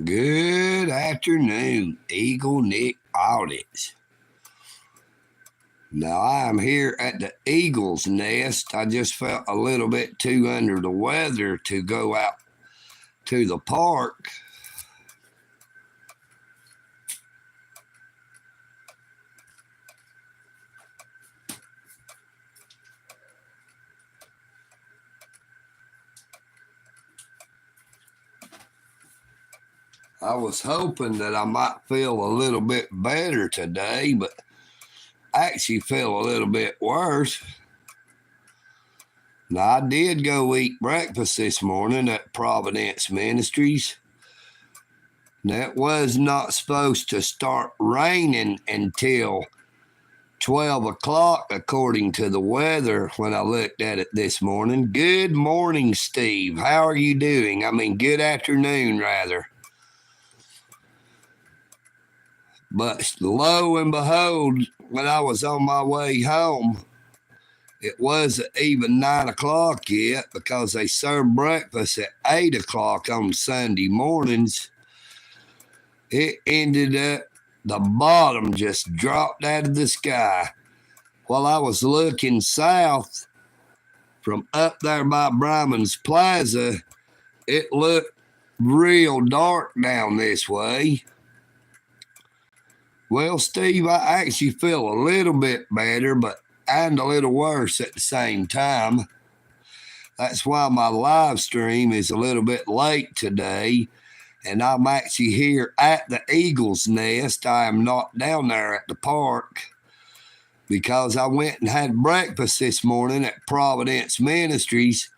Good afternoon, EagleNick Audits. Now I am here at the Eagle's Nest. I just felt a little bit too under the weather to go out to the park. I was hoping that I might feel a little bit better today, but I actually feel a little bit worse. Now, I did go eat breakfast this morning at Providence Ministries. Now, it was not supposed to start raining until 12 o'clock, according to the weather, when I looked at it this morning. Good morning, Steve. How are you doing? Good afternoon, rather. But lo and behold, when I was on my way home, it wasn't even 9 o'clock yet, because they served breakfast at 8 o'clock on Sunday mornings. It ended up, the bottom just dropped out of the sky. While I was looking south from up there by Bryman's Plaza, it looked real dark down this way. Well, Steve, I actually feel a little bit better, but and a little worse at the same time. That's why my live stream is a little bit late today, and I'm actually here at the Eagle's Nest. I am not down there at the park, because I went and had breakfast this morning at Providence Ministries,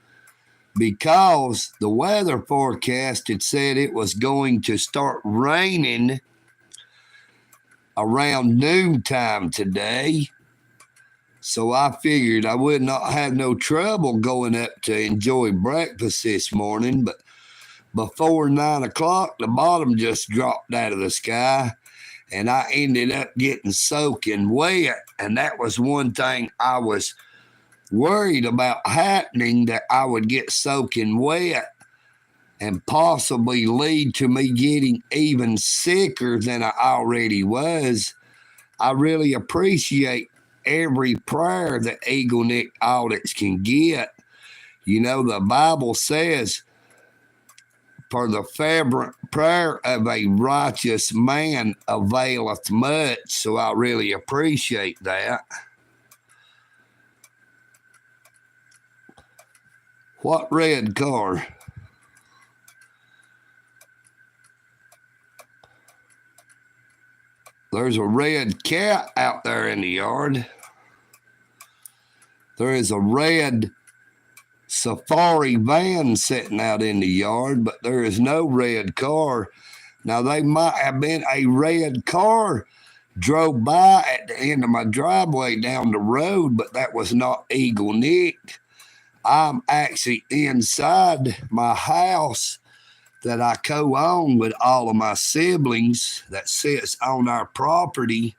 because the weather forecast had said it was going to start raining around noontime today. So I figured I would not have no trouble going up to enjoy breakfast this morning. But before 9 o'clock, the bottom just dropped out of the sky, and I ended up getting soaking wet. And that was one thing I was worried about happening, that I would get soaking wet and possibly lead to me getting even sicker than I already was. I really appreciate every prayer that EagleNick Audits can get. You know, the Bible says, for the fervent prayer of a righteous man availeth much. So I really appreciate that. What red car? There's a red cat out there in the yard. There is a red safari van sitting out in the yard, but there is no red car. Now, they might have been a red car drove by at the end of my driveway down the road, but that was not EagleNick. I'm actually inside my house that I co-own with all of my siblings, that sits on our property.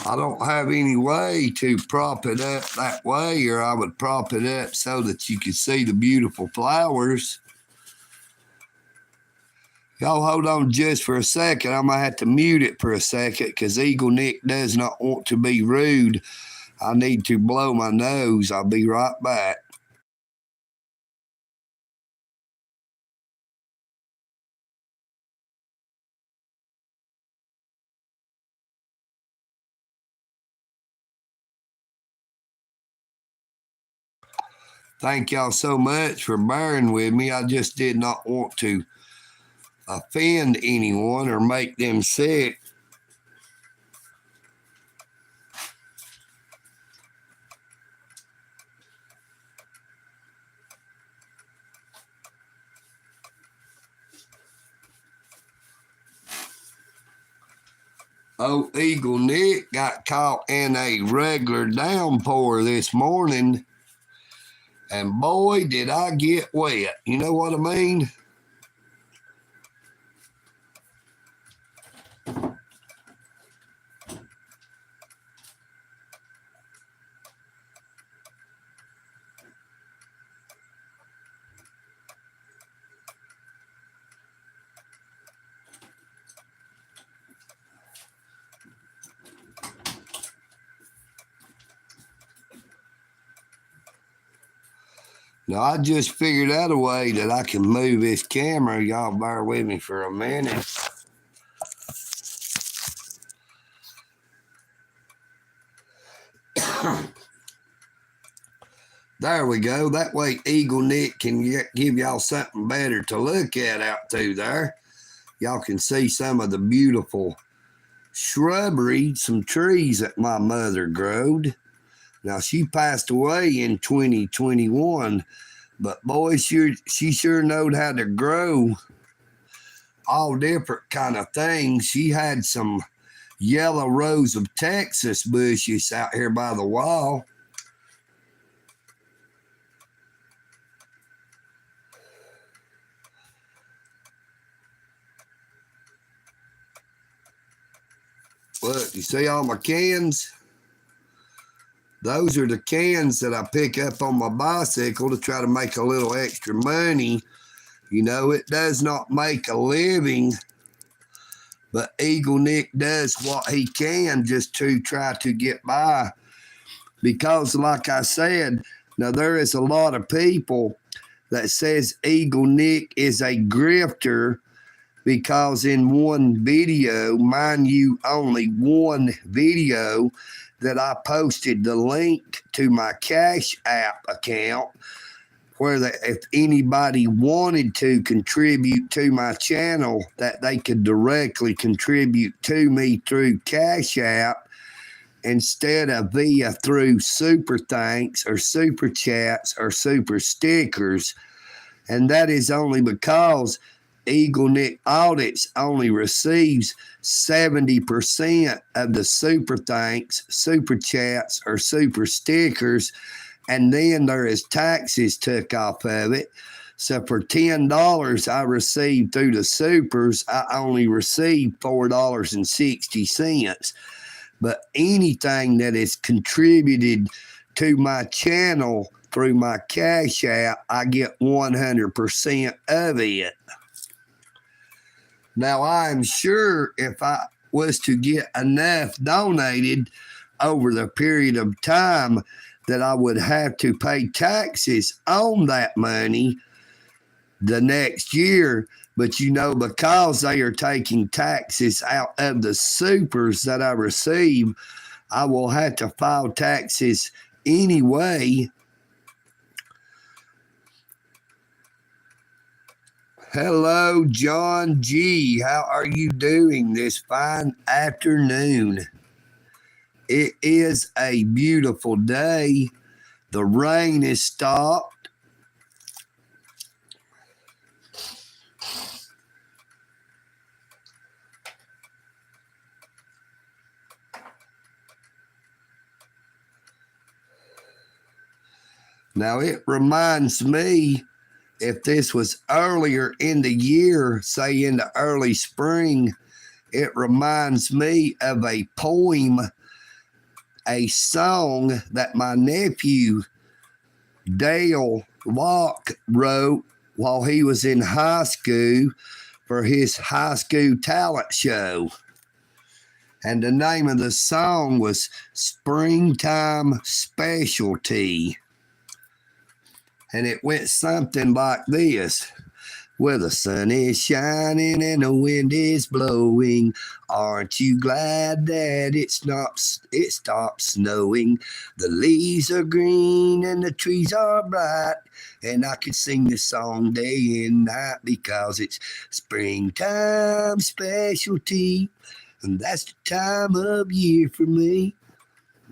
I don't have any way to prop it up that way, or I would prop it up so that you could see the beautiful flowers. Y'all hold on just for a second. I'm going to have to mute it for a second, because EagleNick does not want to be rude. I need to blow my nose. I'll be right back. Thank y'all so much for bearing with me. I just did not want to offend anyone or make them sick. Old EagleNick got caught in a regular downpour this morning, and boy, did I get wet. You know what I mean? Now, I just figured out a way that I can move this camera. Y'all bear with me for a minute. There we go. That way EagleNick can give y'all something better to look at out through there. Y'all can see some of the beautiful shrubbery, some trees that my mother growed. Now, she passed away in 2021, but boy, she sure knowed how to grow all different kind of things. She had some yellow rose of Texas bushes out here by the wall. Look, you see all my cans? Those are the cans that I pick up on my bicycle to try to make a little extra money. You know, it does not make a living, but EagleNick does what he can just to try to get by. Because like I said, now there is a lot of people that says EagleNick is a grifter because in one video, mind you, only one video, that I posted the link to my Cash App account where if anybody wanted to contribute to my channel, that they could directly contribute to me through Cash App instead of through super thanks or super chats or super stickers. And that is only because EagleNick Audits only receives 70% of the super thanks, super chats, or super stickers, and then there is taxes took off of it. So for $10 I received through the supers, I only received $4.60. But anything that is contributed to my channel through my Cash App, I get 100% of it. Now, I'm sure if I was to get enough donated over the period of time that I would have to pay taxes on that money the next year. But, you know, because they are taking taxes out of the supers that I receive, I will have to file taxes anyway. Hello, John G. How are you doing this fine afternoon? It is a beautiful day. The rain is stopped. Now, it reminds me, if this was earlier in the year, say in the early spring, it reminds me of a poem, a song that my nephew, Dale Locke, wrote while he was in high school for his high school talent show. And the name of the song was Springtime Specialty. And it went something like this. Well, the sun is shining and the wind is blowing. Aren't you glad that it stopped snowing? The leaves are green and the trees are bright. And I could sing this song day and night because it's springtime specialty. And that's the time of year for me.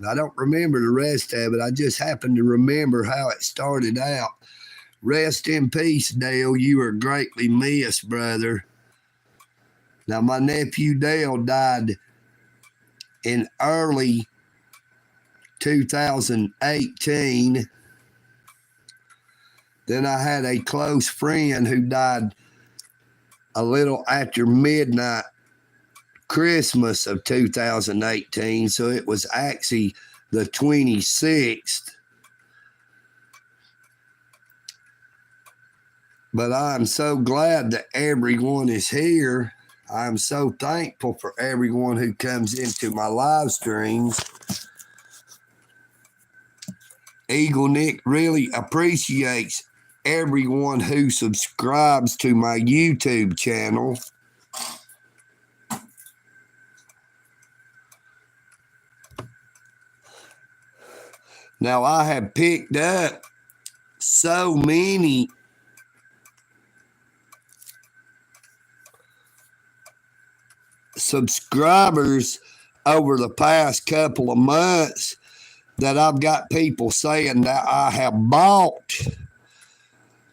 I don't remember the rest of it. I just happen to remember how it started out. Rest in peace, Dale. You are greatly missed, brother. Now, my nephew Dale died in early 2018. Then I had a close friend who died a little after midnight Christmas of 2018. So it was actually the 26th. But I'm so glad that everyone is here. I'm so thankful for everyone who comes into my live streams. EagleNick really appreciates everyone who subscribes to my YouTube channel. Now, I have picked up so many subscribers over the past couple of months that I've got people saying that I have bought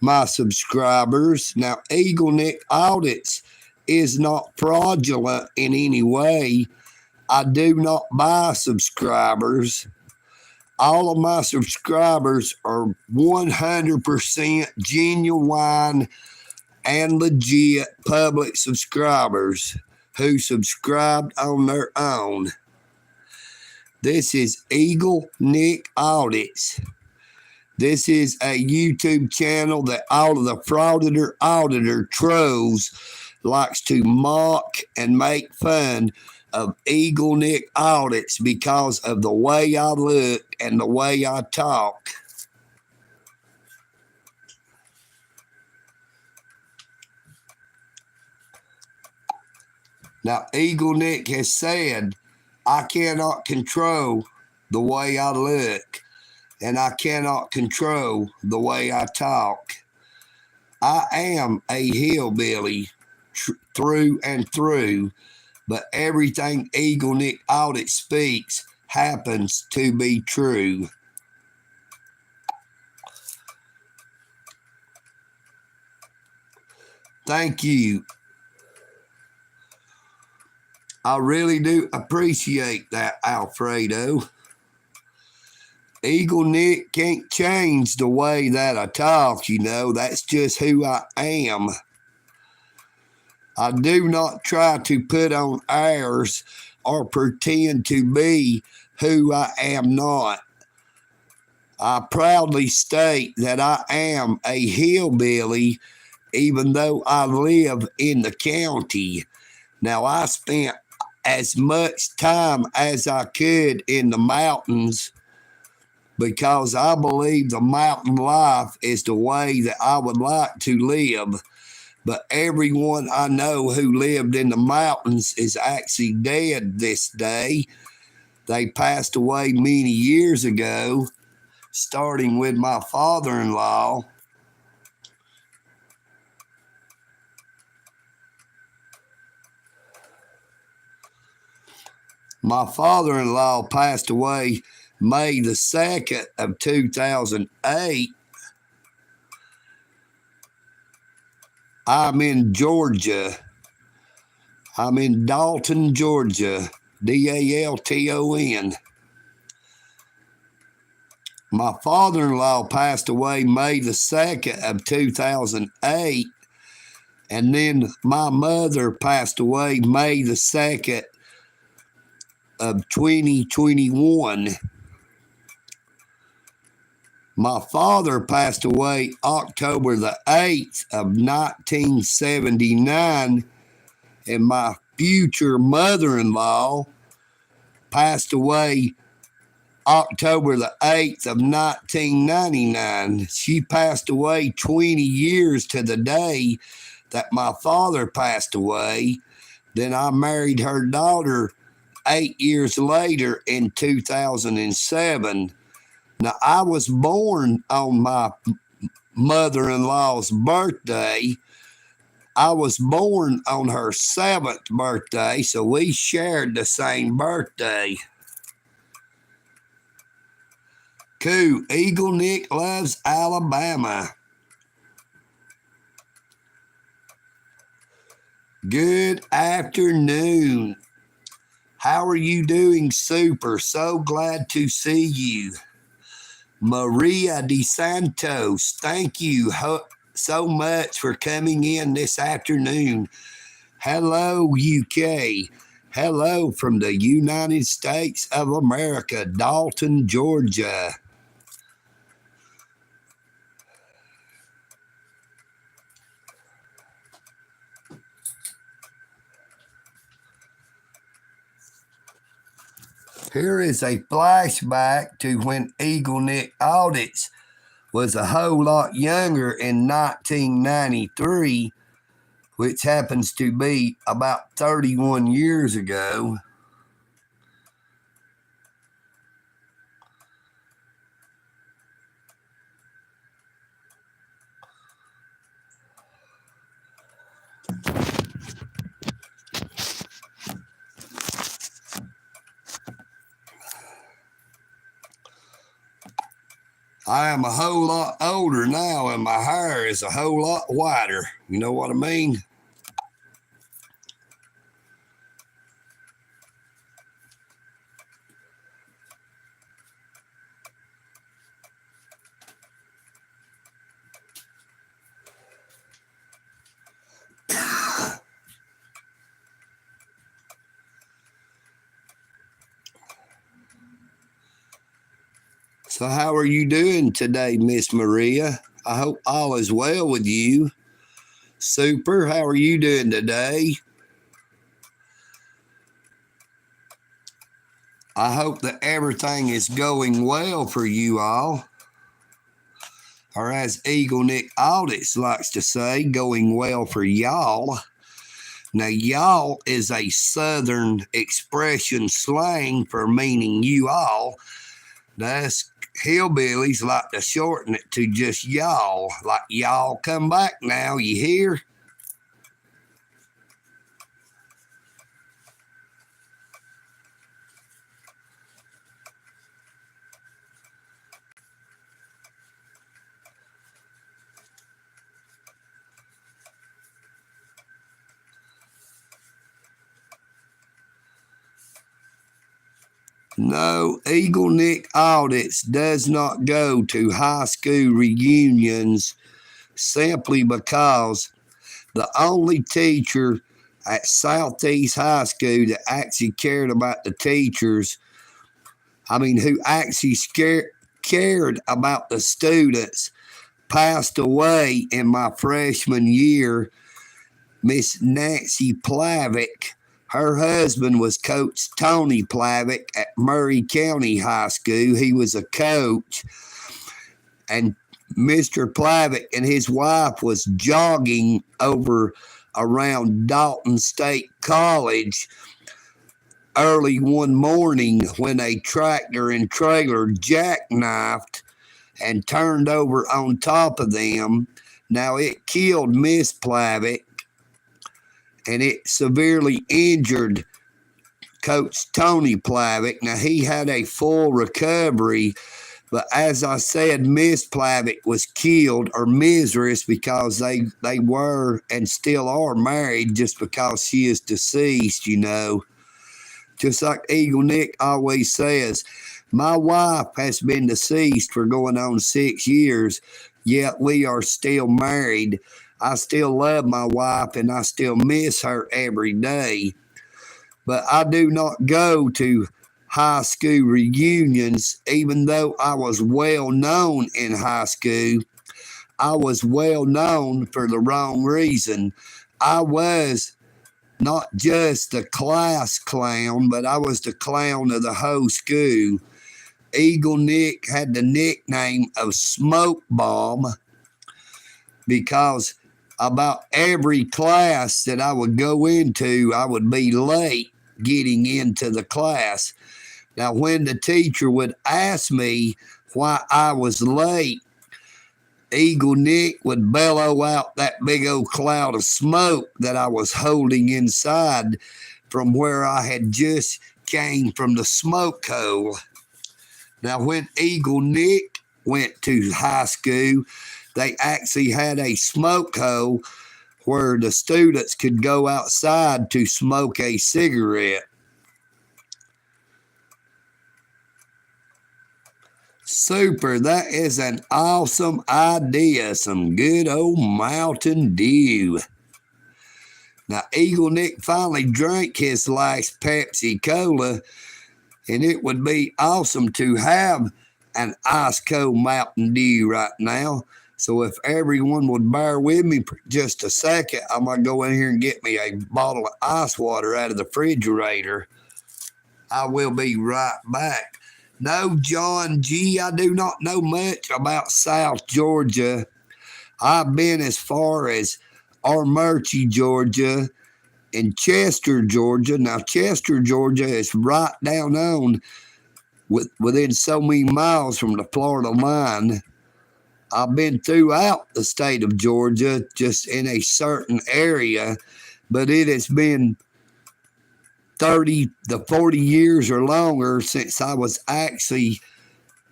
my subscribers. Now, EagleNick Audits is not fraudulent in any way. I do not buy subscribers. All of my subscribers are 100% genuine and legit public subscribers who subscribed on their own. This is EagleNick Audits. This is a YouTube channel that all of the auditor trolls likes to mock and make fun of EagleNick Audits because of the way I look and the way I talk. Now, EagleNick has said, I cannot control the way I look, and I cannot control the way I talk. I am a hillbilly through and through, but everything EagleNick Audit speaks happens to be true. Thank you. I really do appreciate that, Alfredo. EagleNick can't change the way that I talk, you know. That's just who I am. I do not try to put on airs or pretend to be who I am not. I proudly state that I am a hillbilly, even though I live in the county. Now, I spent as much time as I could in the mountains because I believe the mountain life is the way that I would like to live. But everyone I know who lived in the mountains is actually dead this day. They passed away many years ago, starting with my father-in-law. My father-in-law passed away May the 2nd of 2008. I'm in Georgia. I'm in Dalton, Georgia. Dalton. My father-in-law passed away May the 2nd of 2008. And then my mother passed away May the 2nd of 2021. My father passed away October the 8th of 1979, and my future mother-in-law passed away October the 8th of 1999. She passed away 20 years to the day that my father passed away. Then I married her daughter 8 years later in 2007. Now, I was born on my mother-in-law's birthday. I was born on her 7th birthday, so we shared the same birthday. Cool. EagleNick loves Alabama. Good afternoon. How are you doing? Super. So glad to see you. Maria De Santos, thank you so much for coming in this afternoon. Hello, UK. Hello from the United States of America, Dalton, Georgia. Here is a flashback to when EagleNick Audits was a whole lot younger in 1993, which happens to be about 31 years ago. I am a whole lot older now, and my hair is a whole lot whiter. You know what I mean? So how are you doing today, Miss Maria? I hope all is well with you. Super. How are you doing today? I hope that everything is going well for you all. Or as EagleNick Audits likes to say, going well for y'all. Now, y'all is a Southern expression slang for meaning you all. That's hillbillies like to shorten it to just y'all, like y'all come back now, you hear? No, EagleNick Audits does not go to high school reunions simply because the only teacher at Southeast High School that actually cared about the teachers, who actually cared about the students, passed away in my freshman year. Miss Nancy Plavick. Her husband was Coach Tony Plavick at Murray County High School. He was a coach. And Mr. Plavick and his wife was jogging over around Dalton State College early one morning when a tractor and trailer jackknifed and turned over on top of them. Now, it killed Miss Plavick, and it severely injured Coach Tony Plavick. Now, he had a full recovery, but as I said, Miss Plavick was killed, or Mrs., because they were and still are married just because she is deceased, you know. Just like EagleNick always says, my wife has been deceased for going on 6 years, yet we are still married. I still love my wife and I still miss her every day. But I do not go to high school reunions, even though I was well known in high school. I was well known for the wrong reason. I was not just the class clown, but I was the clown of the whole school. EagleNick had the nickname of Smoke Bomb because about every class that I would go into, I would be late getting into the class. Now, when the teacher would ask me why I was late, EagleNick would bellow out that big old cloud of smoke that I was holding inside from where I had just came from the smoke hole. Now, when EagleNick went to high school, they actually had a smoke hole where the students could go outside to smoke a cigarette. Super. That is an awesome idea. Some good old Mountain Dew. Now, EagleNick finally drank his last Pepsi Cola, and it would be awesome to have an ice cold Mountain Dew right now. So if everyone would bear with me for just a second, I'm going to go in here and get me a bottle of ice water out of the refrigerator. I will be right back. No, John G., I do not know much about South Georgia. I've been as far as Armurchie, Georgia, and Chester, Georgia. Now, Chester, Georgia is right down on within so many miles from the Florida line. I've been throughout the state of Georgia, just in a certain area, but it has been 30 to 40 years or longer since I was actually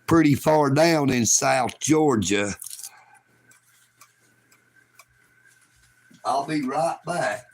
pretty far down in South Georgia. I'll be right back.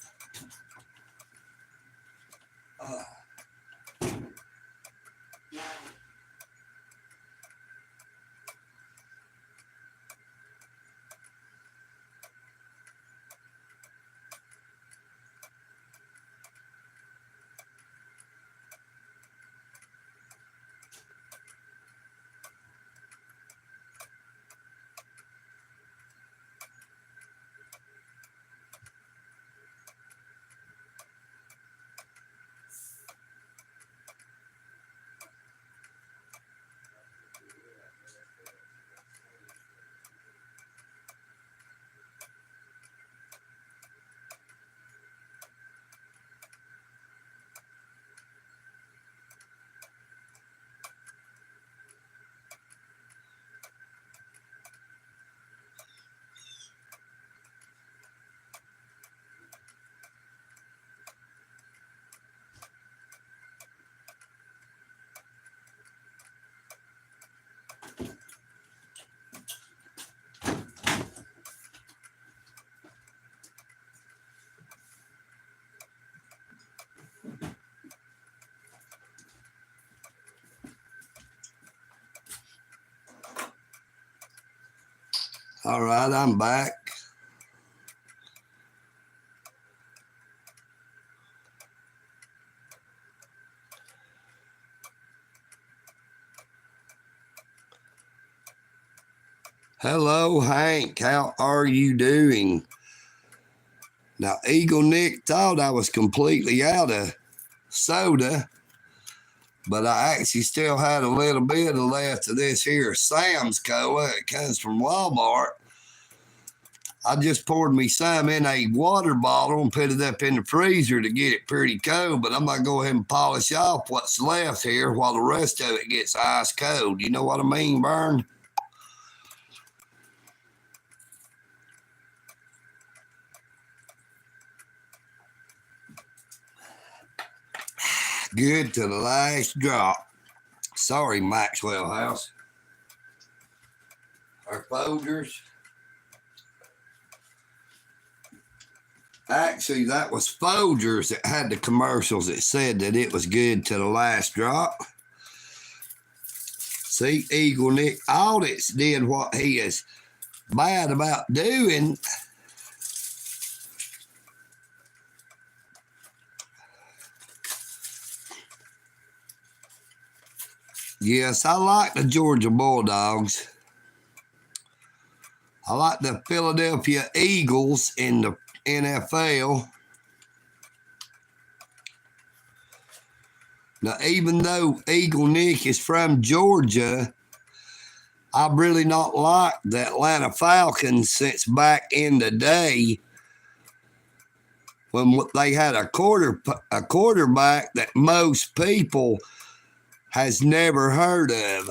All right, I'm back. Hello, Hank. How are you doing? Now, EagleNick thought I was completely out of soda, but I actually still had a little bit left of this here Sam's Cola. It comes from Walmart. I just poured me some in a water bottle and put it up in the freezer to get it pretty cold, but I'm going to go ahead and polish off what's left here while the rest of it gets ice cold. You know what I mean, Vern? Good to the last drop. Sorry, Maxwell House. Our Folgers. Actually, that was Folgers that had the commercials that said that it was good to the last drop. See, EagleNick Audits did what he is bad about doing. Yes, I like the Georgia Bulldogs. I like the Philadelphia Eagles in the NFL. Now, even though EagleNick is from Georgia, I've really not liked the Atlanta Falcons since back in the day when they had a quarterback that most people has never heard of.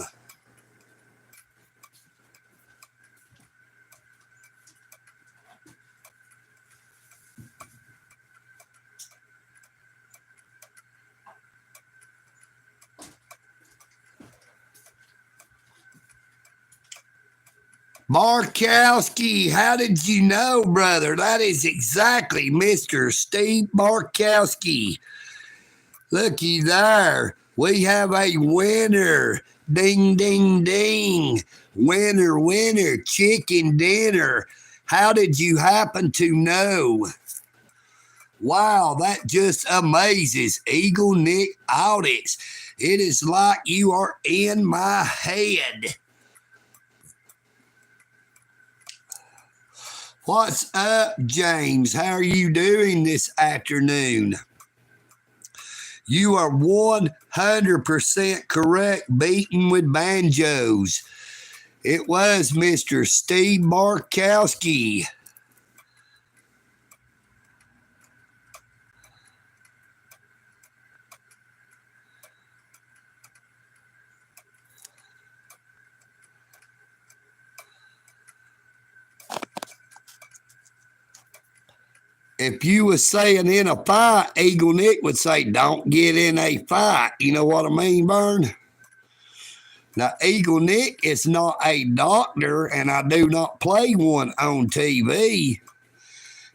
Markowski, how did you know, brother? That is exactly Mr. Steve Markowski. Looky there. We have a winner. Ding, ding, ding. Winner, winner, chicken dinner. How did you happen to know? Wow, that just amazes. EagleNick audits. It is like you are in my head. What's up, James? How are you doing this afternoon? You are 100% correct, beaten with banjos. It was Mr. Steve Markowski. If you was saying in a fight, EagleNick would say, don't get in a fight. You know what I mean, Vern? Now, EagleNick is not a doctor, and I do not play one on TV.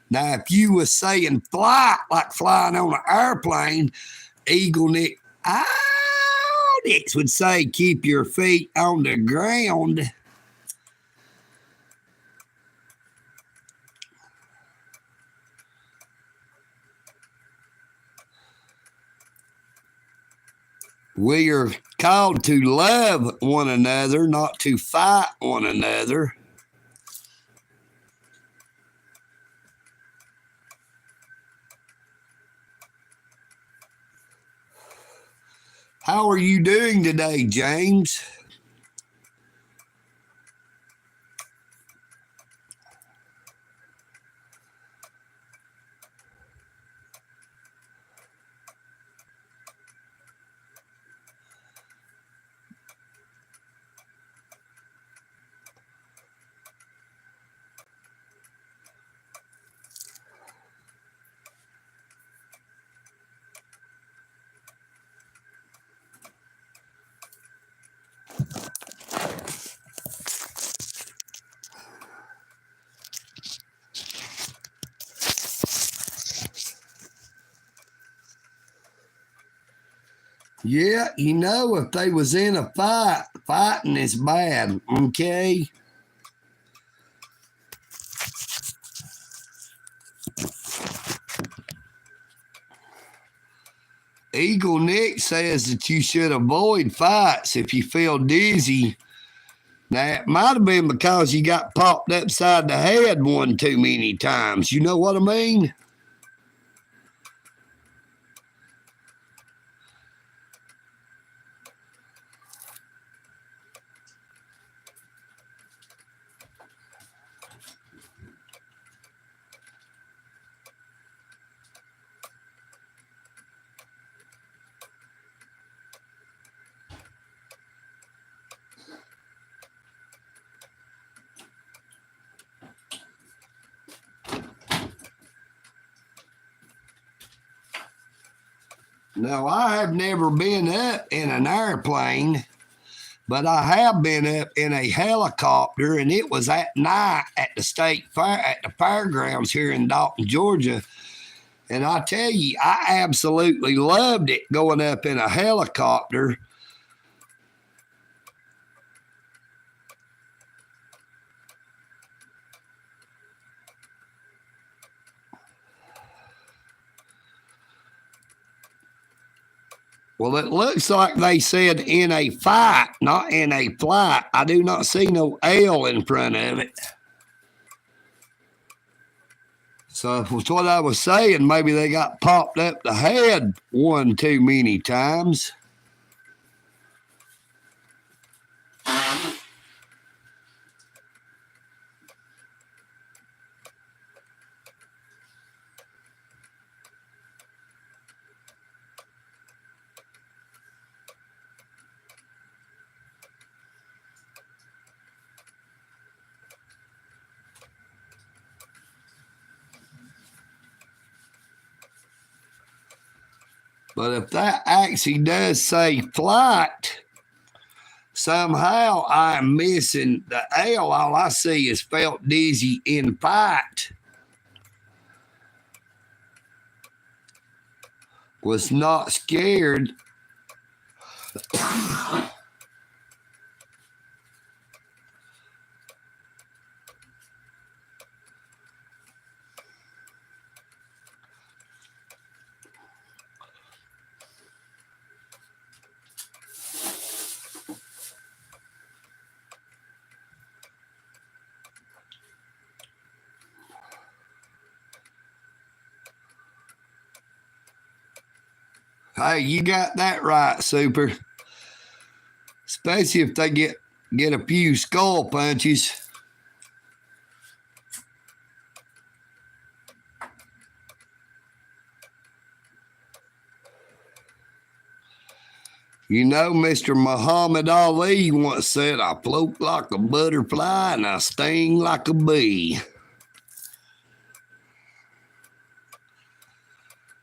Now, if you was saying fly, like flying on an airplane, EagleNick would say, keep your feet on the ground. We are called to love one another, not to fight one another. How are you doing today, James? Yeah, you know, if they was in a fight, fighting is bad, okay? EagleNick says that you should avoid fights if you feel dizzy. Now, it might have been because you got popped upside the head one too many times. You know what I mean? Now, I have never been up in an airplane, but I have been up in a helicopter, and it was at night at the state fair, at the fairgrounds here in Dalton, Georgia. And I tell you, I absolutely loved it going up in a helicopter. Well, it looks like they said in a fight, not in a flight. I do not see no L in front of it. So that's what I was saying. Maybe they got popped up the head one too many times. But if that actually does say flight, somehow I'm missing the L. All I see is felt dizzy in fight. Was not scared. Hey, you got that right, Super. Especially if they get a few skull punches. You know, Mr. Muhammad Ali once said, I float like a butterfly and I sting like a bee.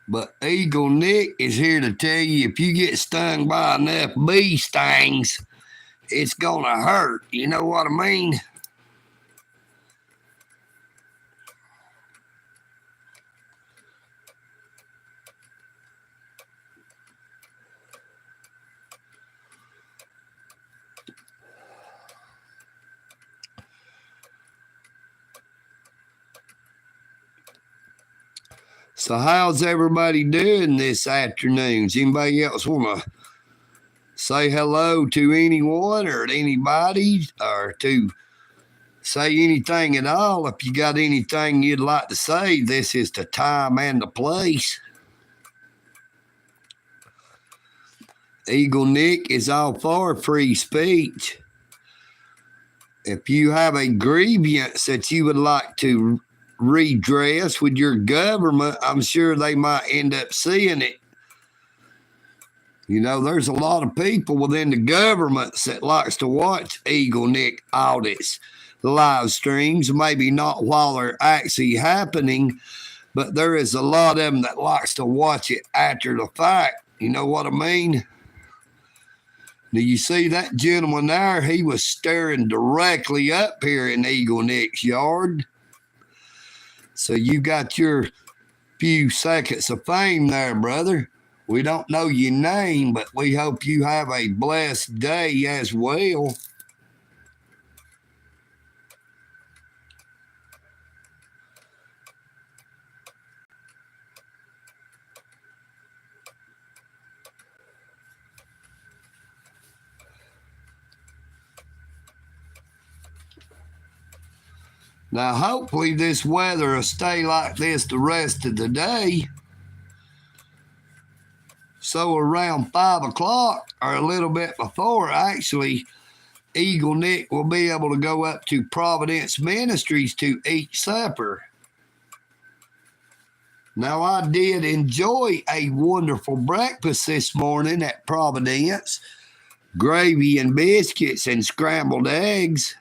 But EagleNick is here to tell you, if you get stung by enough bee stings, it's going to hurt. You know what I mean? So how's everybody doing this afternoon? Does anybody else want to say hello to anyone or anybody, or to say anything at all? If you got anything you'd like to say, this is the time and the place. EagleNick is all for free speech. If you have a grievance that you would like to redress with your government, I'm sure they might end up seeing it. You know, there's a lot of people within the governments that likes to watch EagleNick audits, live streams, maybe not while they're actually happening, but there is a lot of them that likes to watch it after the fact. You know what I mean? Do you see that gentleman there? He was staring directly up here in EagleNick's yard. So you got your few seconds of fame there, brother. We don't know your name, but we hope you have a blessed day as well. Now, hopefully this weather will stay like this the rest of the day. So around 5 o'clock, or a little bit before, actually, EagleNick will be able to go up to Providence Ministries to eat supper. Now, I did enjoy a wonderful breakfast this morning at Providence. Gravy and biscuits and scrambled eggs.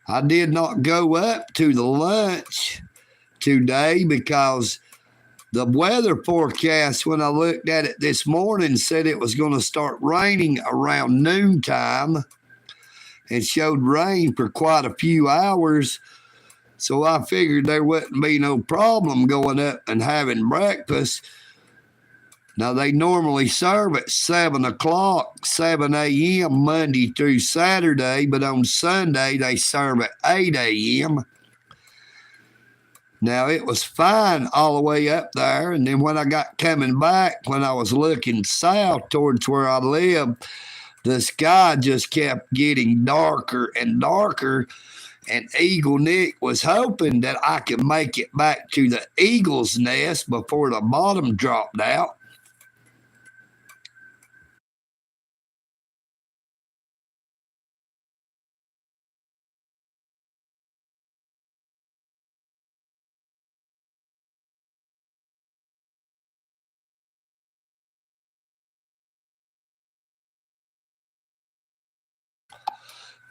I did not go up to the lunch today because the weather forecast, when I looked at it this morning, said it was going to start raining around noontime and showed rain for quite a few hours. So I figured there wouldn't be no problem going up and having breakfast. Now, they normally serve at 7 o'clock, 7 a.m., Monday through Saturday, but on Sunday they serve at 8 a.m. Now, it was fine all the way up there, and then when I got coming back, when I was looking south towards where I live, the sky just kept getting darker and darker, and EagleNick was hoping that I could make it back to the eagle's nest before the bottom dropped out.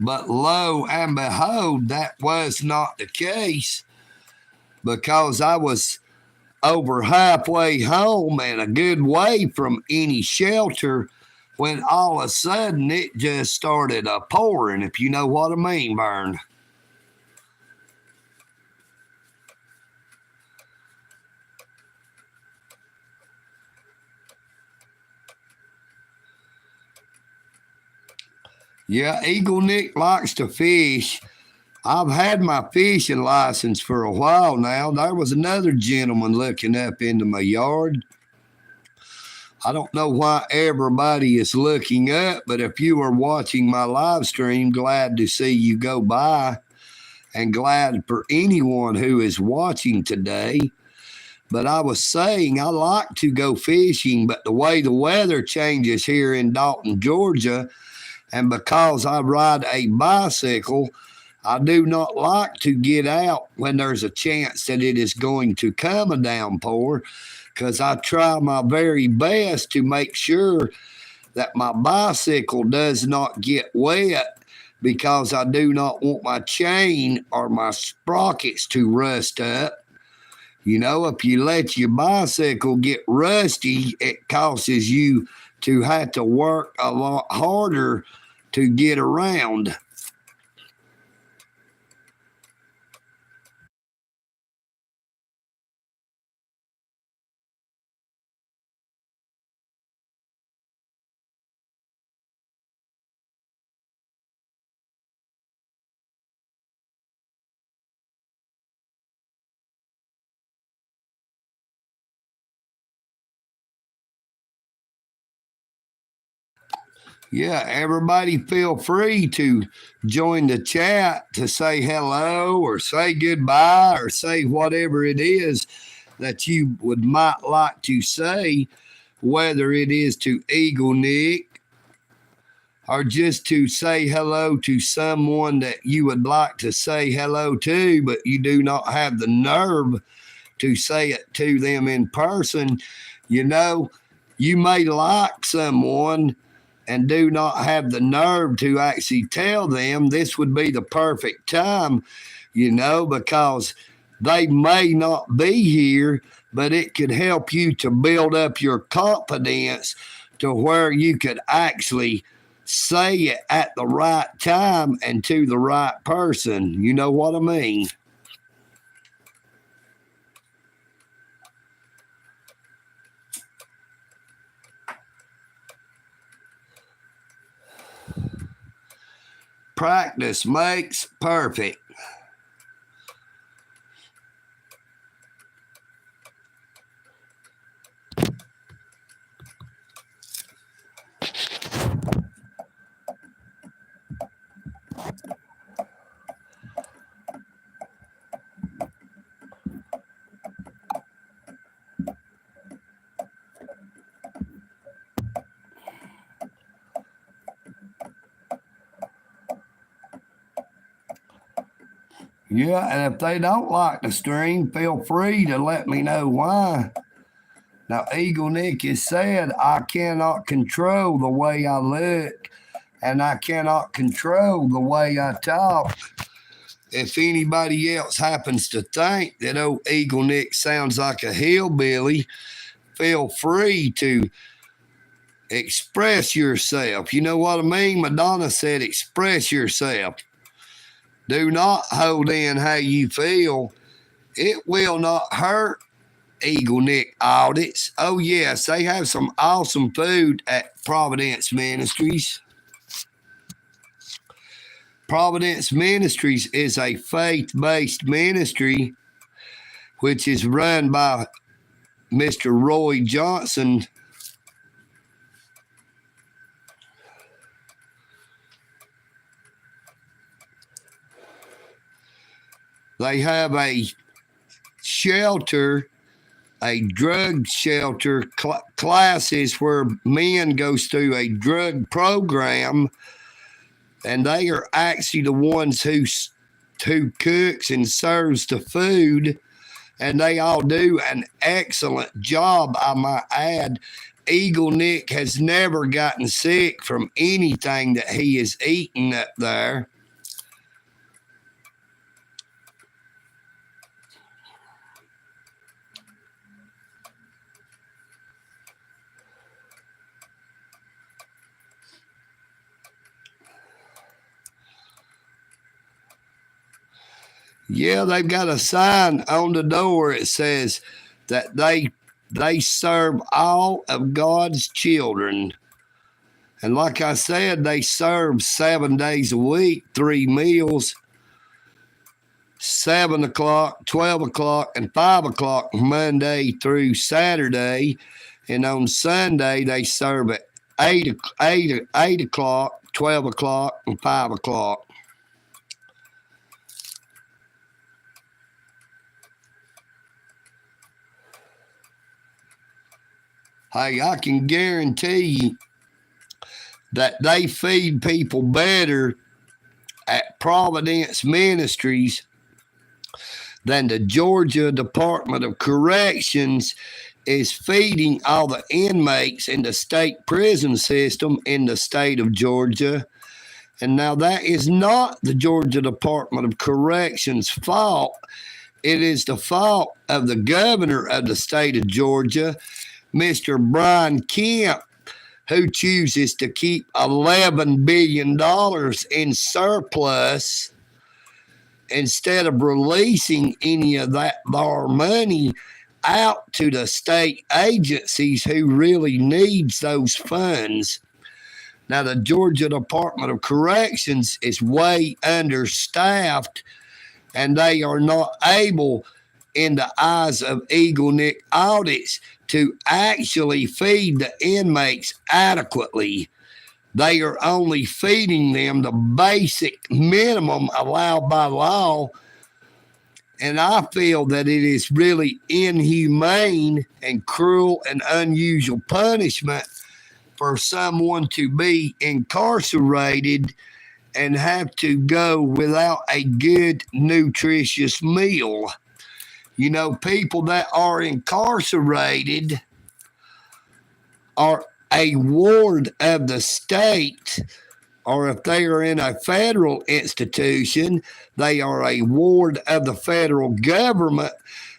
But lo and behold, that was not the case, because I was over halfway home and a good way from any shelter when all of a sudden it just started pouring, if you know what I mean, Vern. Yeah, EagleNick likes to fish. I've had my fishing license for a while now. There was another gentleman looking up into my yard. I don't know why everybody is looking up, but if you are watching my live stream, glad to see you go by, and glad for anyone who is watching today. But I was saying I like to go fishing, but the way the weather changes here in Dalton, Georgia, and because I ride a bicycle, I do not like to get out when there's a chance that it is going to come a downpour, because I try my very best to make sure that my bicycle does not get wet, because I do not want my chain or my sprockets to rust up. You know, if you let your bicycle get rusty, it causes you to have to work a lot harder to get around. Yeah, everybody feel free to join the chat to say hello or say goodbye or say whatever it is that you might like to say, whether it is to EagleNick or just to say hello to someone that you would like to say hello to, but you do not have the nerve to say it to them in person. You know, you may like someone and do not have the nerve to actually tell them. This would be the perfect time, because they may not be here, but it could help you to build up your confidence to where you could actually say it at the right time and to the right person. You know what I mean? Practice makes perfect. Yeah, and if they don't like the stream, feel free to let me know why. Now, EagleNick has said, I cannot control the way I look, and I cannot control the way I talk. If anybody else happens to think that old EagleNick sounds like a hillbilly, feel free to express yourself. You know what I mean? Madonna said, express yourself. Do not hold in how you feel. It will not hurt EagleNick audits. Oh, yes, they have some awesome food at Providence Ministries. Providence Ministries is a faith-based ministry which is run by Mr. Roy Johnson. They have a shelter, a drug shelter, classes where men goes through a drug program, and they are actually the ones who cooks and serves the food, and they all do an excellent job, I might add. EagleNick has never gotten sick from anything that he is eating up there. Yeah, they've got a sign on the door. It says that they serve all of God's children. And like I said, they serve 7 days a week, 3 meals, 7 o'clock, 12 o'clock, and 5 o'clock, Monday through Saturday. And on Sunday, they serve at 8 o'clock, 12 o'clock, and 5 o'clock. Hey, I can guarantee you that they feed people better at Providence Ministries than the Georgia Department of Corrections is feeding all the inmates in the state prison system in the state of Georgia. And now that is not the Georgia Department of Corrections' fault. It is the fault of the governor of the state of Georgia, Mr. Brian Kemp, who chooses to keep $11 billion in surplus instead of releasing any of that our money out to the state agencies who really needs those funds. Now, the Georgia Department of Corrections is way understaffed, and they are not able, in the eyes of EagleNick audits, to actually feed the inmates adequately. They are only feeding them the basic minimum allowed by law. And I feel that it is really inhumane and cruel and unusual punishment for someone to be incarcerated and have to go without a good, nutritious meal. You know, people that are incarcerated are a ward of the state, or if they are in a federal institution, they are a ward of the federal government,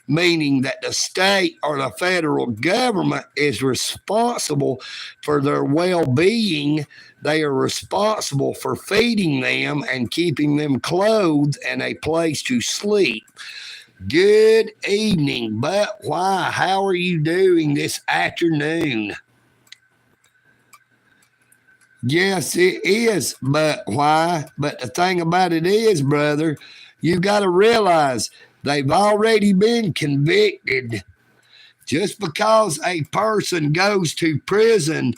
meaning that the state or the federal government is responsible for their well-being. They are responsible for feeding them and keeping them clothed and a place to sleep. Good evening, but why? How are you doing this afternoon? Yes, it is, but why? But the thing about it is, brother, you got to realize they've already been convicted. Just because a person goes to prison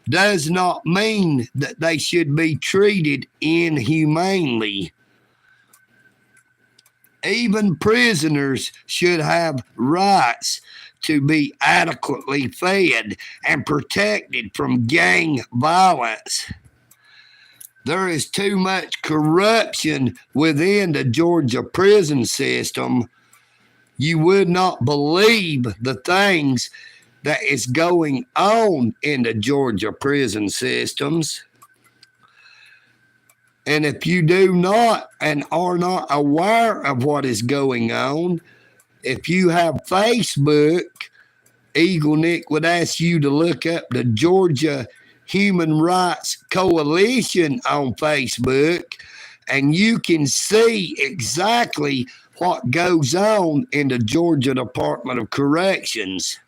does not mean that they should be treated inhumanely. Even prisoners should have rights to be adequately fed and protected from gang violence. There is too much corruption within the Georgia prison system. You would not believe the things that is going on in the Georgia prison systems. And if you do not and are not aware of what is going on, if you have Facebook, EagleNick would ask you to look up the Georgia Human Rights Coalition on Facebook, and you can see exactly what goes on in the Georgia Department of Corrections.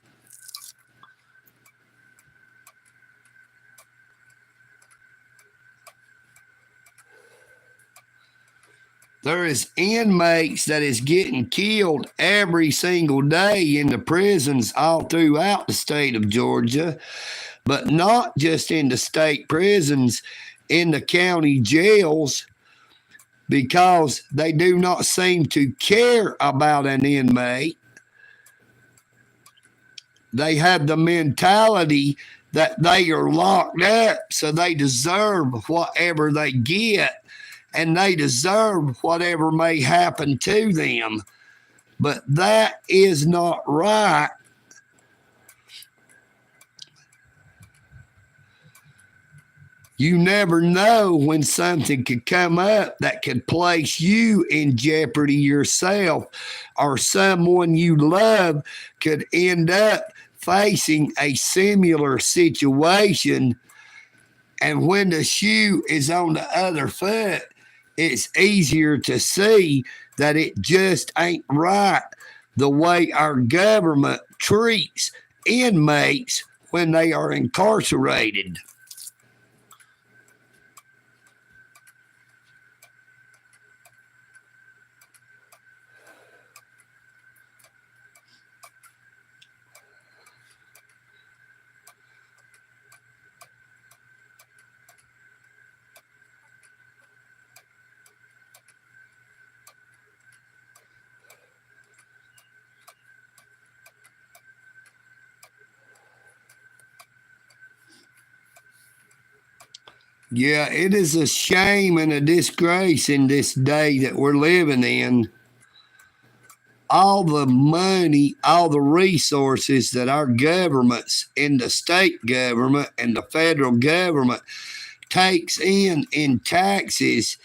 There is inmates that is getting killed every single day in the prisons all throughout the state of Georgia, but not just in the state prisons, in the county jails, because they do not seem to care about an inmate. They have the mentality that they are locked up, so they deserve whatever they get, and they deserve whatever may happen to them. But that is not right. You never know when something could come up that could place you in jeopardy yourself, or someone you love could end up facing a similar situation. And when the shoe is on the other foot, it's easier to see that it just ain't right the way our government treats inmates when they are incarcerated. Yeah, it is a shame and a disgrace in this day that we're living in. All the money, all the resources that our governments in the state government and the federal government takes in taxes,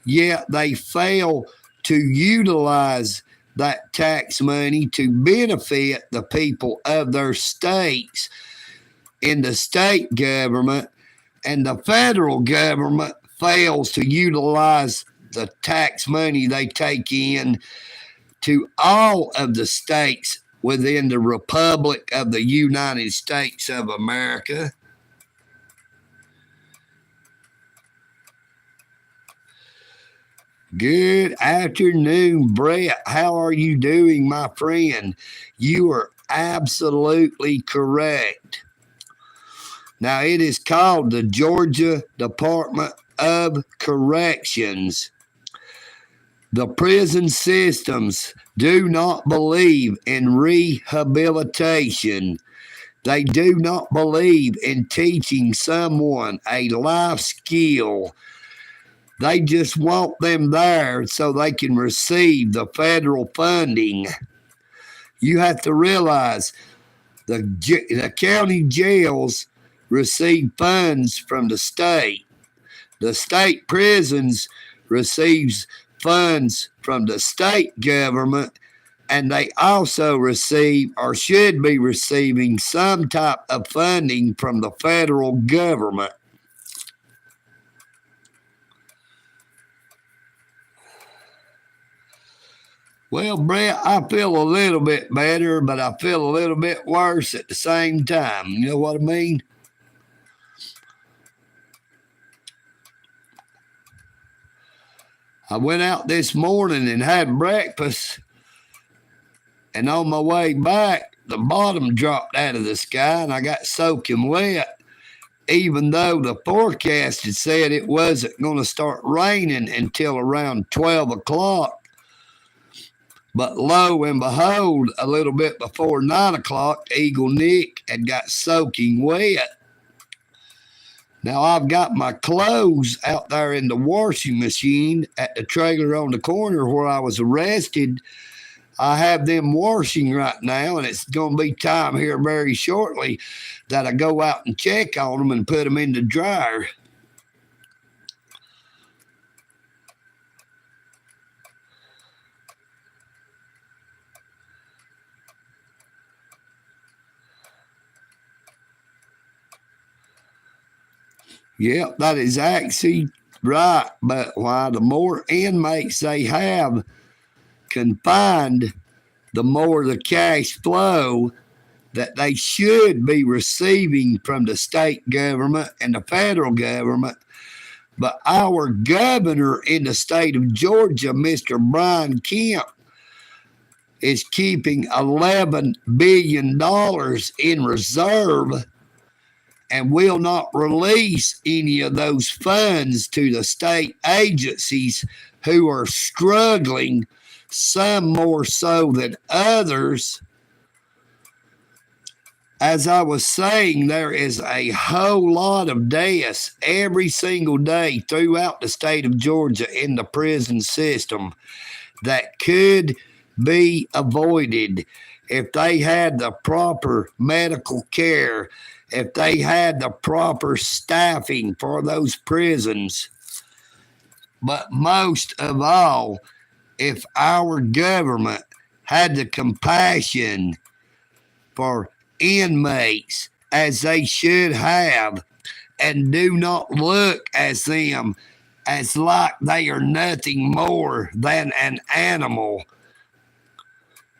yet they fail to utilize that tax money to benefit the people of their states in the state government, and the federal government fails to utilize the tax money they take in to all of the states within the Republic of the United States of America. Good afternoon, Brett. How are you doing, my friend? You are absolutely correct. Now, it is called the Georgia Department of Corrections. The prison systems do not believe in rehabilitation. They do not believe in teaching someone a life skill. They just want them there so they can receive the federal funding. You have to realize the county jails receive funds from the state. The state prisons receives funds from the state government, and they also receive or should be receiving some type of funding from the federal government. Well, Brett, I feel a little bit better, but I feel a little bit worse at the same time. You know what I mean? I went out this morning and had breakfast, and on my way back, the bottom dropped out of the sky, and I got soaking wet, even though the forecast had said it wasn't going to start raining until around 12 o'clock. But lo and behold, a little bit before 9 o'clock, EagleNick had got soaking wet. Now, I've got my clothes out there in the washing machine at the trailer on the corner where I was arrested. I have them washing right now, and it's going to be time here very shortly that I go out and check on them and put them in the dryer. Yep, that is actually right. But why the more inmates they have confined, the more the cash flow that they should be receiving from the state government and the federal government. But our governor in the state of Georgia, Mr. Brian Kemp, is keeping $11 billion in reserve and will not release any of those funds to the state agencies who are struggling, some more so than others. As I was saying, there is a whole lot of deaths every single day throughout the state of Georgia in the prison system that could be avoided if they had the proper medical care, if they had the proper staffing for those prisons. But most of all, if our government had the compassion for inmates as they should have, and do not look as them as like they are nothing more than an animal.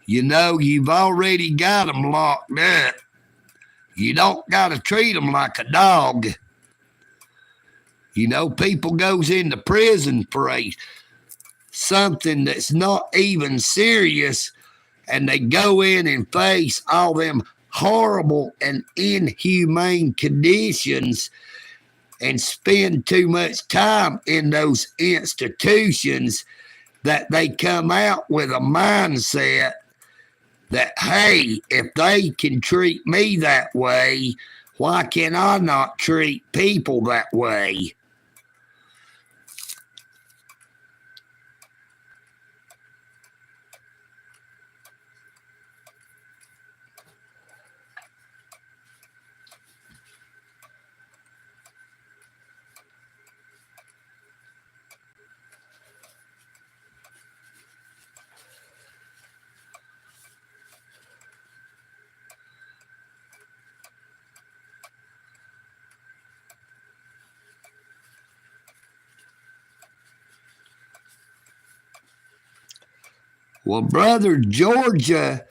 You know, you've already got them locked up. You don't got to treat them like a dog. You know, people goes into prison for something that's not even serious, and they go in and face all them horrible and inhumane conditions and spend too much time in those institutions that they come out with a mindset that, hey, if they can treat me that way, Why can I not treat people that way? Well, brother, Georgia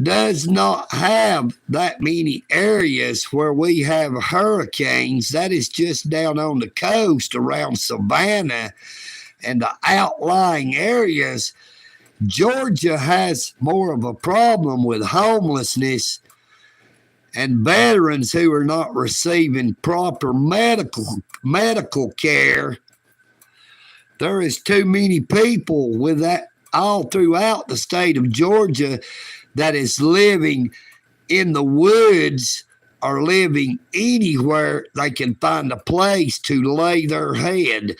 does not have that many areas where we have hurricanes. That is just down on the coast around Savannah and the outlying areas. Georgia has more of a problem with homelessness and veterans who are not receiving proper medical care. There is too many people with that all throughout the state of Georgia that is living in the woods or living anywhere they can find a place to lay their head.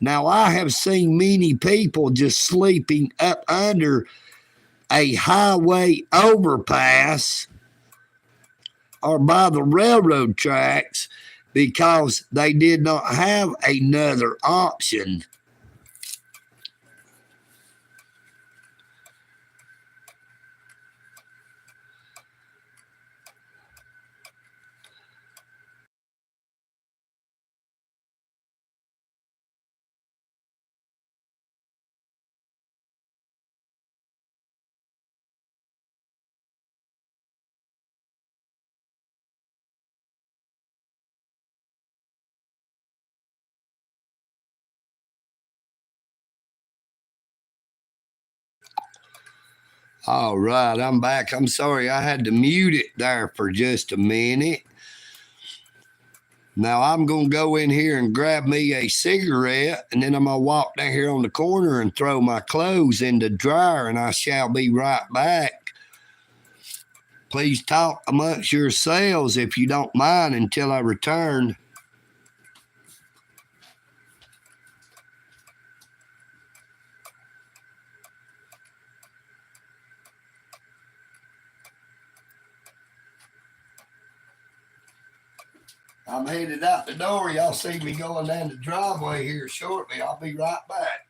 Now, I have seen many people just sleeping up under a highway overpass or by the railroad tracks because they did not have another option. All right, I'm back. I'm sorry I had to mute it there for just a minute. Now I'm going to go in here and grab me a cigarette, and then I'm going to walk down here on the corner and throw my clothes in the dryer, and I shall be right back. Please talk amongst yourselves if you don't mind until I return. I'm headed out the door. Y'all see me going down the driveway here shortly. I'll be right back.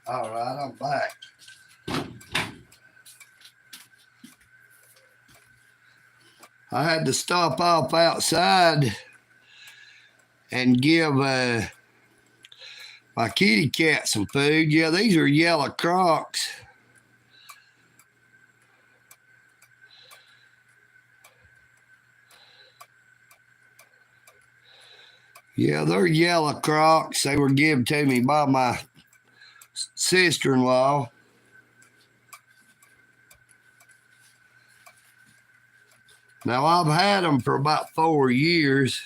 All right, I'm back. I had to stop off outside and give my kitty cat some food. Yeah, these are yellow crocs. Yeah, they're yellow crocs. They were given to me by my sister-in-law. Now, I've had them for about 4 years.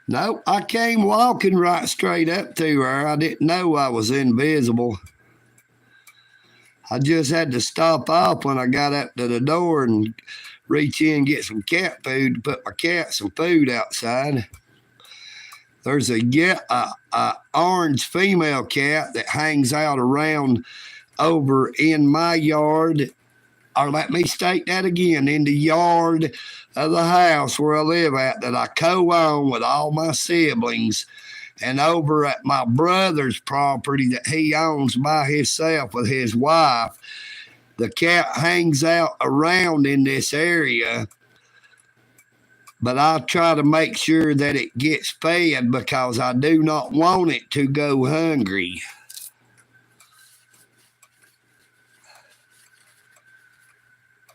Nope, I came walking right straight up to her. I didn't know I was invisible. I just had to stop off when I got up to the door and reach in and get some cat food to put my cat some food outside. There's a orange female cat that hangs out around over in my yard, or let me state that again, in the yard of the house where I live at, that I co-own with all my siblings, and over at my brother's property that he owns by himself with his wife. The cat hangs out around in this area, but I try to make sure that it gets fed because I do not want it to go hungry.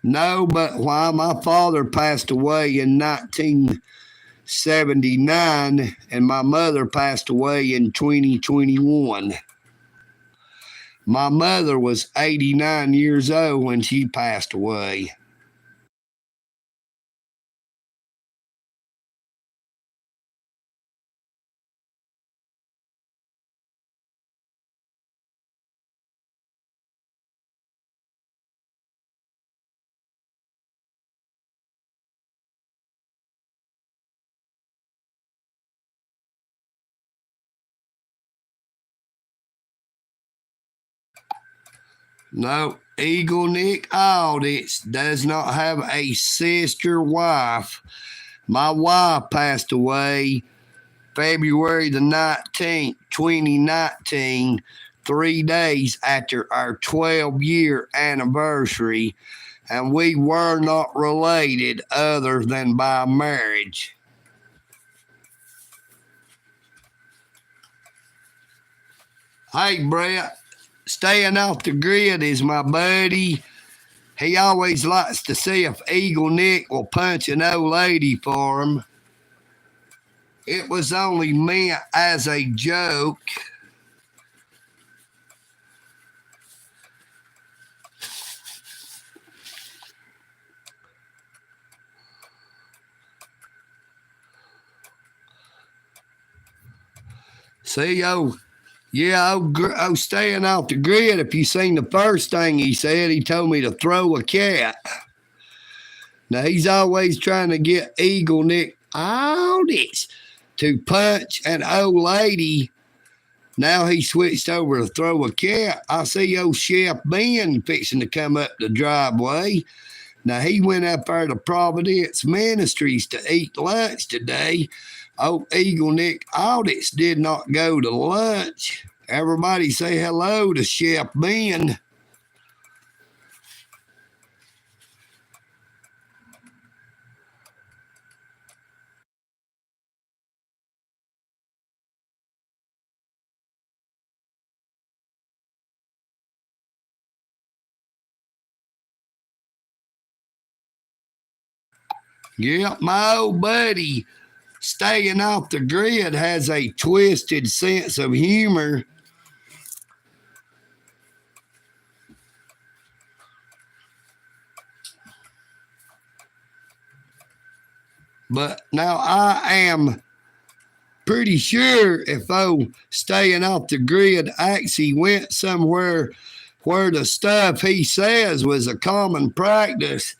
No, but while my father passed away in 1979 and my mother passed away in 2021. My mother was 89 years old when she passed away. No, EagleNick Audits does not have a sister wife. My wife passed away February the 19th, 2019, 3 days after our 12-year anniversary, and we were not related other than by marriage. Hey, Brett. Staying off the grid is my buddy. He always likes to see if EagleNick will punch an old lady for him. It was only meant as a joke. See, staying off the grid, if you seen the first thing he said, he told me to throw a cat. Now, he's always trying to get EagleNick Audits to punch an old lady. Now he switched over to throw a cat. I see old Chef Ben fixing to come up the driveway. Now, he went up there to Providence Ministries to eat lunch today. Oh, EagleNick Audits did not go to lunch. Everybody say hello to Chef Ben. Yep, my old buddy, staying off the grid, has a twisted sense of humor. But now I am pretty sure if staying off the grid actually went somewhere where the stuff he says was a common practice,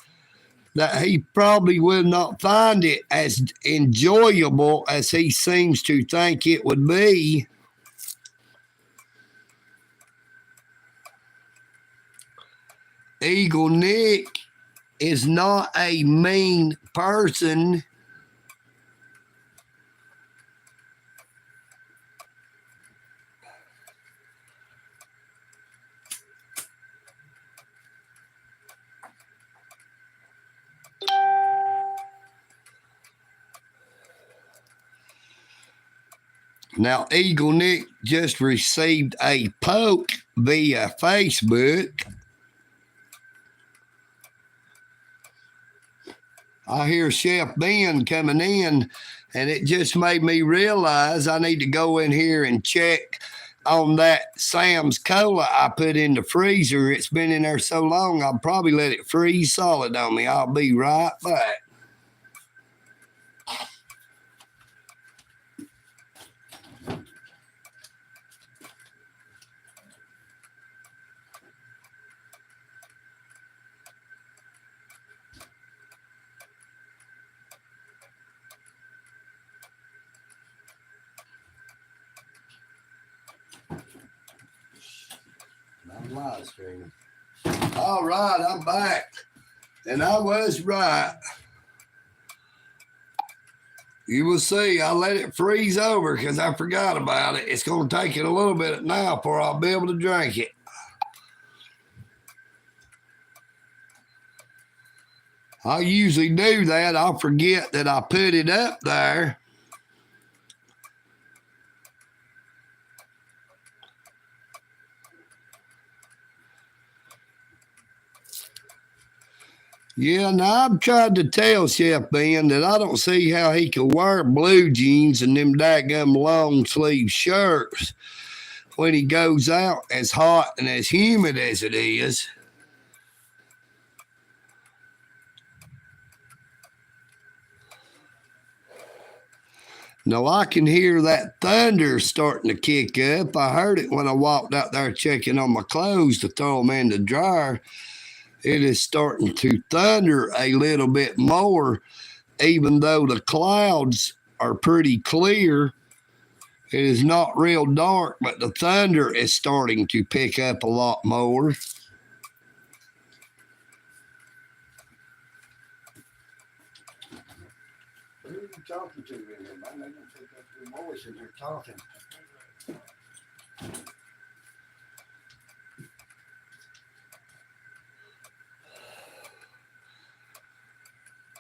that he probably would not find it as enjoyable as he seems to think it would be. EagleNick is not a mean person. Now, EagleNick just received a poke via Facebook. I hear Chef Ben coming in, and it just made me realize I need to go in here and check on that Sam's Cola I put in the freezer. It's been in there so long, I'll probably let it freeze solid on me. I'll be right back. I'm live streaming. All right, I'm back. And I was right. You will see. I let it freeze over because I forgot about it. It's going to take it a little bit now before I'll be able to drink it. I usually do that. I'll forget that I put it up there. Yeah, now I've tried to tell Chef Ben that I don't see how he could wear blue jeans and them daggum long sleeve shirts when he goes out as hot and as humid as it is. Now I can hear that thunder starting to kick up. I heard it when I walked out there checking on my clothes to throw them in the dryer. It is starting to thunder a little bit more, even though the clouds are pretty clear. It is not real dark, but the thunder is starting to pick up a lot more. Who are you talking to in here, man? They don't pick up your voice and they're talking.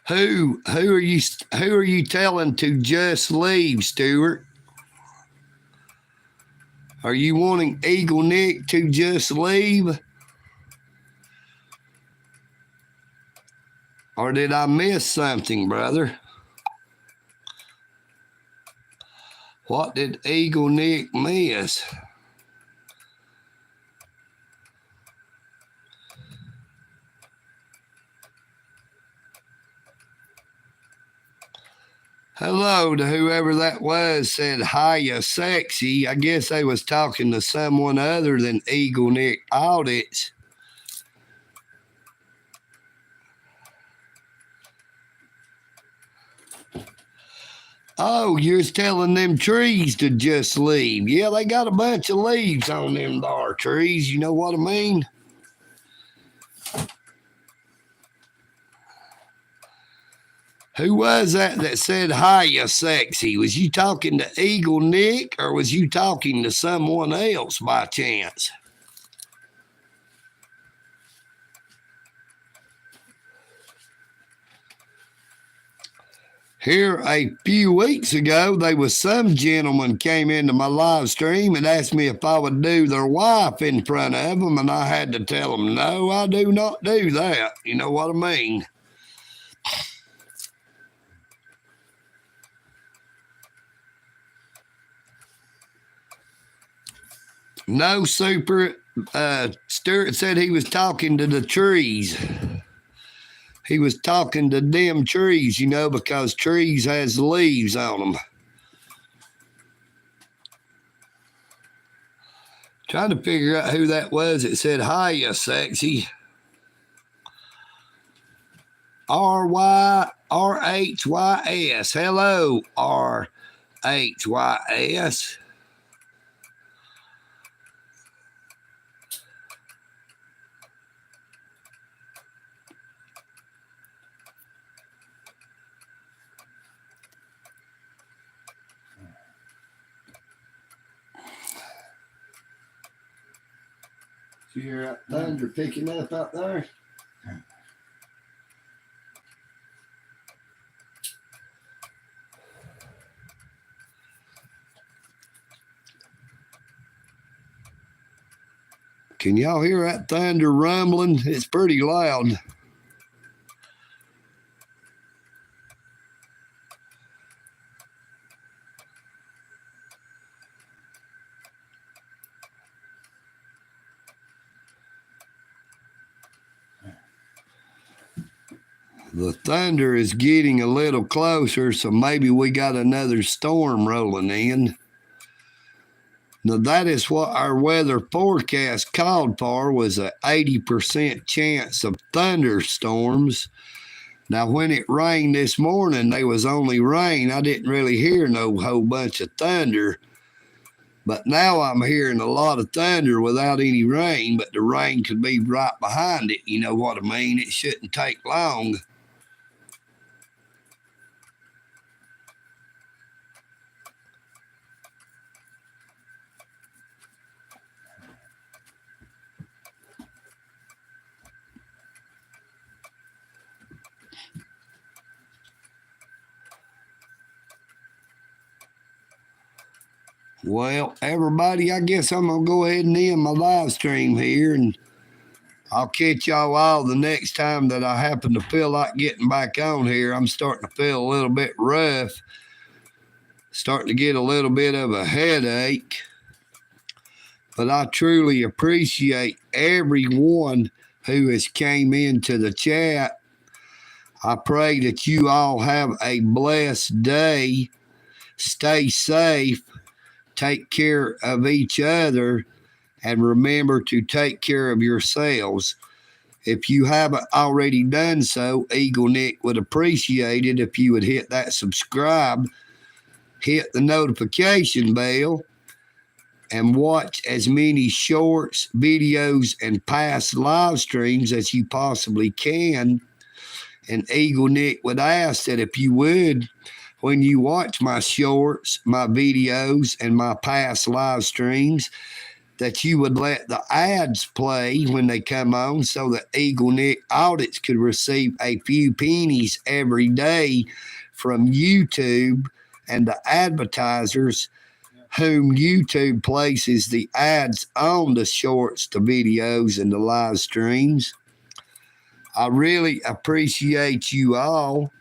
Who are you telling to just leave, Stuart? Are you wanting EagleNick to just leave? Or did I miss something, brother? What did EagleNick miss? Hello to whoever that was said, hiya, sexy. I guess they was talking to someone other than EagleNick Audits. Oh, you're telling them trees to just leave. Yeah, they got a bunch of leaves on them there trees. You know what I mean? Who was that said, hiya, sexy? Was you talking to EagleNick or was you talking to someone else by chance? Here a few weeks ago, there was some gentleman came into my live stream and asked me if I would do their wife in front of them, and I had to tell them, no, I do not do that. You know what I mean? No, super. Stuart said he was talking to the trees. He was talking to them trees, you know, because trees has leaves on them. Trying to figure out who that was. It said, hiya, sexy. RYRHYS. Hello, RHYS. You hear that thunder picking up out there? Can y'all hear that thunder rumbling? It's pretty loud. The thunder is getting a little closer, so maybe we got another storm rolling in. Now, that is what our weather forecast called for, was an 80% chance of thunderstorms. Now, when it rained this morning, there was only rain. I didn't really hear no whole bunch of thunder. But now I'm hearing a lot of thunder without any rain, but the rain could be right behind it. You know what I mean? It shouldn't take long. Well, everybody, I guess I'm going to go ahead and end my live stream here, and I'll catch y'all all the next time that I happen to feel like getting back on here. I'm starting to feel a little bit rough, starting to get a little bit of a headache, but I truly appreciate everyone who has came into the chat. I pray that you all have a blessed day. Stay safe. Take care of each other, and remember to take care of yourselves. If you haven't already done so, EagleNick would appreciate it if you would hit that subscribe, hit the notification bell, and watch as many shorts, videos, and past live streams as you possibly can. And EagleNick would ask that if you would, when you watch my shorts, my videos, and my past live streams, that you would let the ads play when they come on so that EagleNick audits could receive a few pennies every day from YouTube and the advertisers whom YouTube places the ads on the shorts, the videos, and the live streams. I really appreciate you all.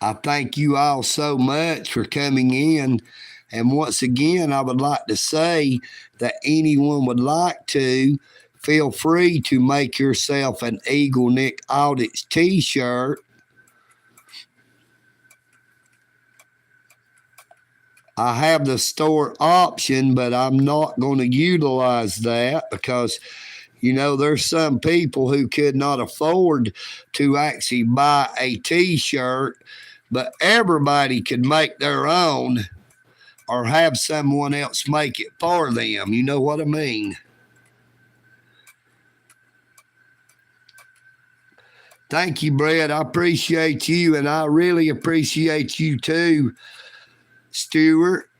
I thank you all so much for coming in. And once again, I would like to say that anyone would like to, feel free to make yourself an EagleNick Audits t-shirt. I have the store option, but I'm not going to utilize that because, you know, there's some people who could not afford to actually buy a t-shirt, but everybody could make their own or have someone else make it for them. You know what I mean? Thank you, Brett. I appreciate you, and I really appreciate you too, Stewart,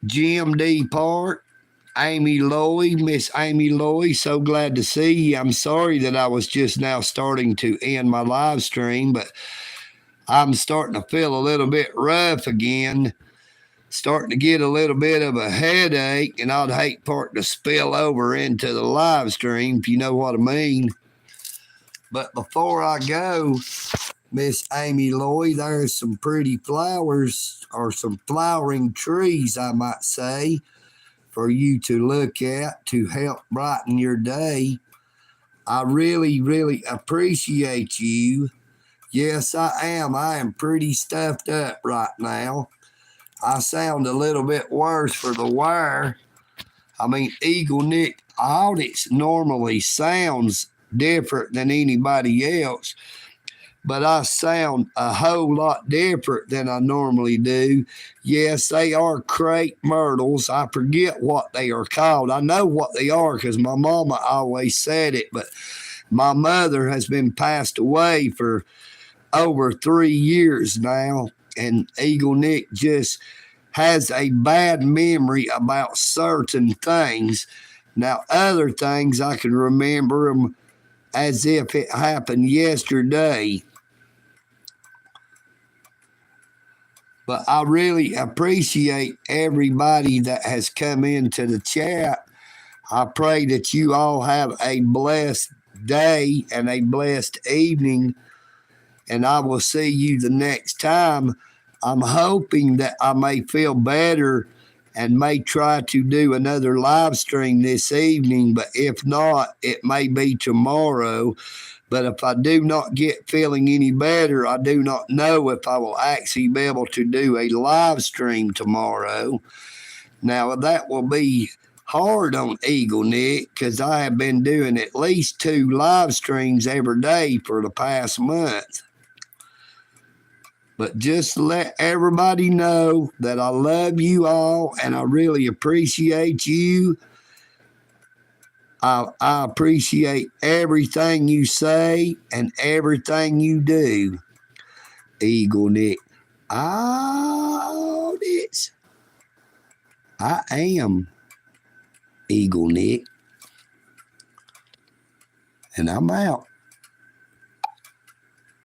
Jim D. Park, Amy Lloyd, Miss Amy Lloyd. So glad to see you. I'm sorry that I was just now starting to end my live stream, but I'm starting to feel a little bit rough again, starting to get a little bit of a headache, and I'd hate for it to spill over into the live stream, if you know what I mean. But before I go, Miss Amy Lloyd, there's some pretty flowers, or some flowering trees, I might say, for you to look at to help brighten your day. I really, really appreciate you. Yes, I am. I am pretty stuffed up right now. I sound a little bit worse for the wire. I mean, EagleNick Audits normally sounds different than anybody else, but I sound a whole lot different than I normally do. Yes, they are crepe myrtles. I forget what they are called. I know what they are because my mama always said it, but my mother has been passed away for over 3 years now, and EagleNick just has a bad memory about certain things. Now, other things I can remember them as if it happened yesterday. But I really appreciate everybody that has come into the chat. I pray that you all have a blessed day and a blessed evening, and I will see you the next time. I'm hoping that I may feel better and may try to do another live stream this evening, but if not, it may be tomorrow. But if I do not get feeling any better, I do not know if I will actually be able to do a live stream tomorrow. Now, that will be hard on EagleNick because I have been doing at least 2 live streams every day for the past month. But just let everybody know that I love you all and I really appreciate you. I appreciate everything you say and everything you do. EagleNick. Oh, this. I am EagleNick. And I'm out.